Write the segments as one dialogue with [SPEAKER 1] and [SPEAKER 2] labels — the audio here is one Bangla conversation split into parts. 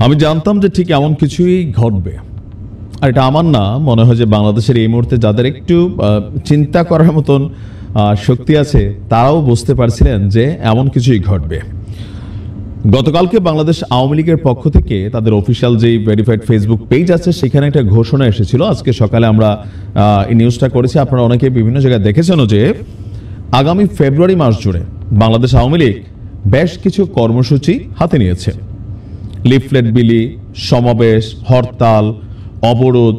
[SPEAKER 1] আমি জানতাম যে ঠিক এমন কিছুই ঘটবে, আর এটা আমার না, মনে হয় যে বাংলাদেশের এই মুহূর্তে যাদের একটু চিন্তা করার মতন শক্তি আছে তারাও বুঝতে পারছিলেন যে এমন কিছুই ঘটবে। গতকালকে বাংলাদেশ আওয়ামী লীগের পক্ষ থেকে তাদের অফিসিয়াল যেই ভেরিফাইড ফেসবুক পেজ আছে সেখানে একটা ঘোষণা এসেছিল। আজকে সকালে আমরা এই নিউজটা করেছি, আপনারা অনেকে বিভিন্ন জায়গায় দেখেছেন যে আগামী ফেব্রুয়ারি মাস জুড়ে বাংলাদেশ আওয়ামী লীগ বেশ কিছু কর্মসূচি হাতে নিয়েছে। লিফলেট বিলি, সমাবেশ, হরতাল, অবরোধ,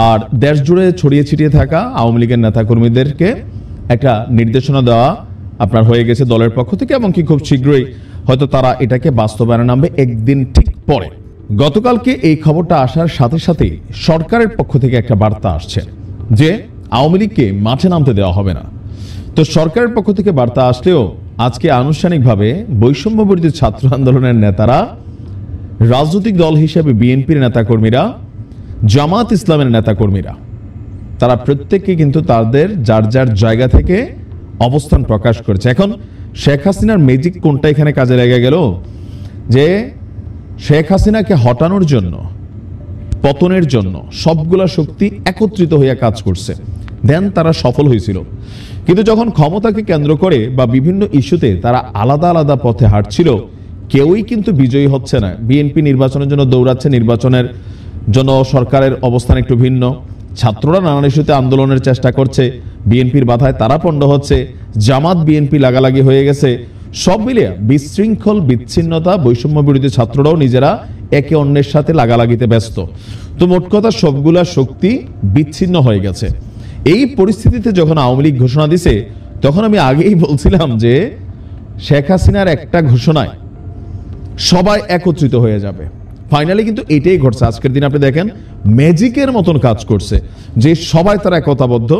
[SPEAKER 1] আর দেশ জুড়ে ছড়িয়ে ছিটিয়ে থাকা আওয়ামী লীগের নেতাকর্মীদেরকে একটা নির্দেশনা দেওয়া আপনার হয়ে গেছে দলের পক্ষ থেকে, এবং কি খুব শীঘ্রই হয়তো তারা এটাকে বাস্তবায়নে নামবে একদিন ঠিক পরে। গতকালকে এই খবরটা আসার সাথে সাথেই সরকারের পক্ষ থেকে একটা বার্তা আসছে যে আওয়ামী লীগকে মাঠে নামতে দেওয়া হবে না। তো সরকারের পক্ষ থেকে বার্তা আসলেও আজকে আনুষ্ঠানিকভাবে বৈষম্য বিরোধী ছাত্র আন্দোলনের নেতারা, রাজনৈতিক দল হিসেবে বিএনপির নেতাকর্মীরা, জামাত ইসলামের নেতাকর্মীরা, তারা প্রত্যেককে কিন্তু তাদের যার যার জায়গা থেকে অবস্থান প্রকাশ করেছে। এখন শেখ হাসিনার ম্যাজিক কোনটা এখানে কাজে লেগে গেল, যে শেখ হাসিনাকে হটানোর জন্য, পতনের জন্য সবগুলা শক্তি একত্রিত হইয়া কাজ করছে, দেন তারা সফল হয়েছিল। কিন্তু যখন ক্ষমতাকে কেন্দ্র করে বা বিভিন্ন ইস্যুতে তারা আলাদা আলাদা পথে হাঁটছিল, কেউই কিন্তু বিজয়ী হচ্ছে না। বিএনপি নির্বাচনের জন্য দৌড়াচ্ছে, নির্বাচনের জন্য সরকারের অবস্থান একটু ভিন্ন। ছাত্ররা নানান ইস্যুতে আন্দোলনের চেষ্টা করছে, বিএনপির বাধায় তারা পণ্ড হচ্ছে, জামাত বিএনপি লাগালাগি হয়ে গেছে। সব মিলিয়ে বিশৃঙ্খল, বিচ্ছিন্নতা, বৈষম্য বিরোধী ছাত্ররাও নিজেরা একে অন্যের সাথে লাগালাগিতে ব্যস্ত। তো মোট কথা সবগুলা শক্তি বিচ্ছিন্ন হয়ে গেছে। এই পরিস্থিতিতে যখন আওয়ামী লীগ ঘোষণা দিছে, তখন আমি আগেই বলছিলাম যে শেখ হাসিনার একটা ঘোষণায় সবাই একত্রিত হয়ে যাবে। ফাইনালি কিন্তু এটাই ঘটছে। আজকের দিন আপনি দেখেন ম্যাজিকের মতন কাজ করছে, যে সবাই তারা একতাবদ্ধ,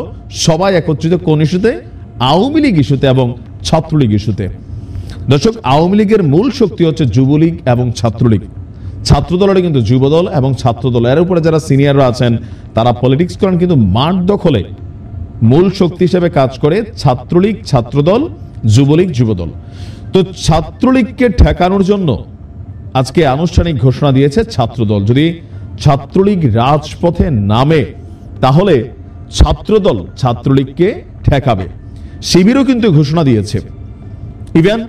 [SPEAKER 1] সবাই একত্রিত কোন ইস্যুতে? আওয়ামী লীগ ইস্যুতে এবং ছাত্রলীগ ইস্যুতে। দর্শক, আওয়ামী লীগের মূল শক্তি হচ্ছে যুবলীগ এবং ছাত্রলীগ। ছাত্রদলের কিন্তু যুবদল এবং ছাত্রদল, এর উপরে যারা সিনিয়ররা আছেন তারা পলিটিক্স করেন, কিন্তু মাঠ দখলে মূল শক্তি হিসেবে কাজ করে ছাত্রলীগ, ছাত্রদল, যুবলীগ, যুবদল। তো ছাত্রলীগকে ঠেকানোর জন্য আজকে আনুষ্ঠানিক ঘোষণা দিয়েছে ছাত্রদল। যদি ছাত্রলীগ রাজপথে নামে তাহলে ছাত্রদল ছাত্রলীগকে ঠেকাবে। শিবিরও কিন্তু ঘোষণা দিয়েছে। ইভেন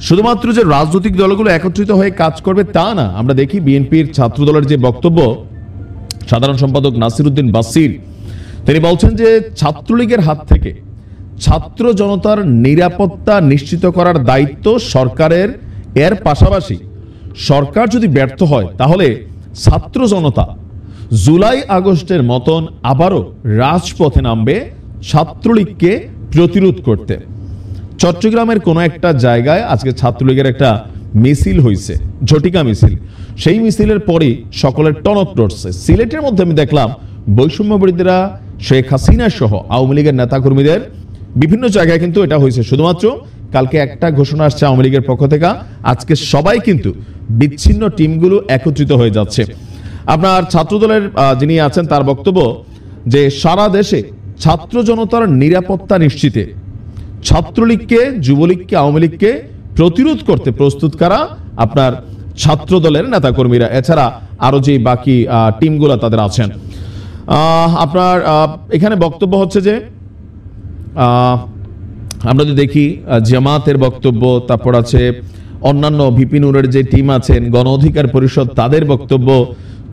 [SPEAKER 1] শুধুমাত্র যে রাজনৈতিক দলগুলো একত্রিত হয়ে কাজ করবে তা না, আমরা দেখি বিএনপির ছাত্রদলের যে বক্তব্য, সাধারণ সম্পাদক নাসির উদ্দিন বাসির তিনি বলছেন যে ছাত্রলীগের হাত থেকে ছাত্র জনতার নিরাপত্তা নিশ্চিত করার দায়িত্ব সরকারের। এর পাশাপাশি সরকার যদি ব্যর্থ হয় তাহলে ছাত্র জনতা জুলাই আগস্টের মতন আবারও রাজপথে নামবে ছাত্রলীগকে প্রতিরোধ করতে। চট্টগ্রামের কোনো একটা জায়গায় আজকে ছাত্রলীগের একটা মিছিল হয়েছে, ঝটিকা মিছিল। সেই মিছিলের পরই সকলের টনক নড়ছে। সিলেটের মধ্যে আমি দেখলাম বৈষম্য বিরোধীরা, শেখ হাসিনা সহ আওয়ামী লীগের নেতাকর্মীদের বিভিন্ন জায়গায় কিন্তু এটা হয়েছে। শুধুমাত্র কালকে একটা ঘোষণা আসছে আওয়ামী লীগের পক্ষ থেকে, আজকে সবাই কিন্তু বিচ্ছিন্ন টিমগুলো একত্রিত হয়ে যাচ্ছে। আপনার ছাত্রদলের যিনি আছেন তার বক্তব্য যে সারা দেশে ছাত্র জনতার নিরাপত্তা নিশ্চিতে ছাত্রলীগকে, যুবলীগকে, আওয়ামী লীগকে প্রতিরোধ করতে প্রস্তুত করা আপনার ছাত্রদলের নেতাকর্মীরা, এছাড়া আরো যে বাকি টিমগুলো তাদের আছেন। আপনার এখানে বক্তব্য হচ্ছে যে আমরা যদি দেখি জামাতের বক্তব্য, তারপর আছে অন্যান্য ভিপি নুরের যে টিম আছেন, গণ অধিকার পরিষদ তাদের বক্তব্য,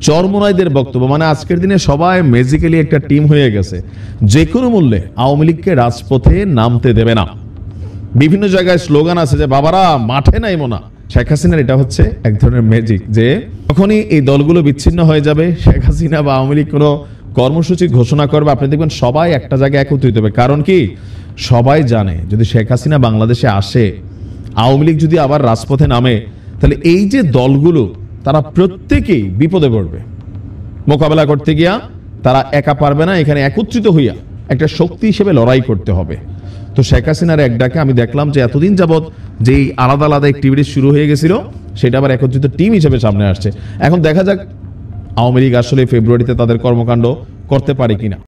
[SPEAKER 1] চরমোনাইদের বক্তব্য, মানে আজকের দিনে সবাই ম্যাজিক্যালি একটা টিম হয়ে গেছে। যে কোনো মূল্যে আওয়ামী লীগকে রাজপথে নামতে দেবে না। বিভিন্ন জায়গায় স্লোগান আছে যে বাবারা মাঠে নাইমো না। শেখ হাসিনার এটা হচ্ছে এক ধরনের ম্যাজিক, যে যখনই এই দলগুলো বিচ্ছিন্ন হয়ে যাবে, শেখ হাসিনা বা আওয়ামী লীগ কোনো কর্মসূচি ঘোষণা করবে, আপনি দেখবেন সবাই একটা জায়গায় একত্রিত হবে। কারণ কি, সবাই জানে যদি শেখ হাসিনা বাংলাদেশে আসে, আওয়ামী লীগ যদি আবার রাজপথে নামে, তাহলে এই যে দলগুলো তারা প্রত্যেকেই বিপদে পড়বে। মোকাবেলা করতে গিয়া তারা একা পারবে না, এখানে একত্রিত হইয়া একটা শক্তি হিসেবে লড়াই করতে হবে। তো শেখ হাসিনার এক ডাকে আমি দেখলাম যে এতদিন যাবৎ যেই আলাদা আলাদা অ্যাক্টিভিটি শুরু হয়ে গেছিল, সেটা আবার একত্রিত টিম হিসেবে সামনে আসছে। এখন দেখা যাক আওয়ামী লীগ আসলে ফেব্রুয়ারিতে তাদের কর্মকাণ্ড করতে পারে কিনা।